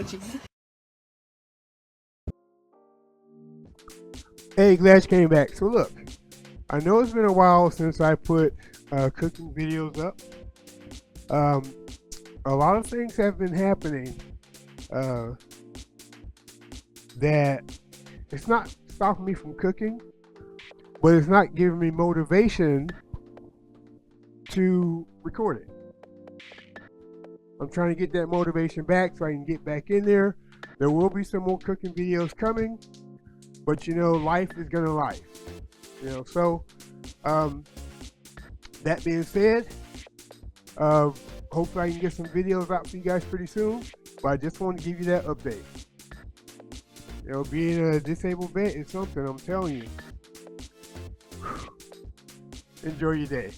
emoji. Hey, glad you came back. So look, I know it's been a while since I put cooking videos up. A lot of things have been happening that it's not stopping me from cooking, but it's not giving me motivation to record it. I'm trying to get that motivation back so I can get back in there. There will be some more cooking videos coming, but life is gonna life. So that being said, hopefully I can get some videos out for you guys pretty soon. But I just want to give you that update. Being a disabled vet is something, I'm telling you. Enjoy your day.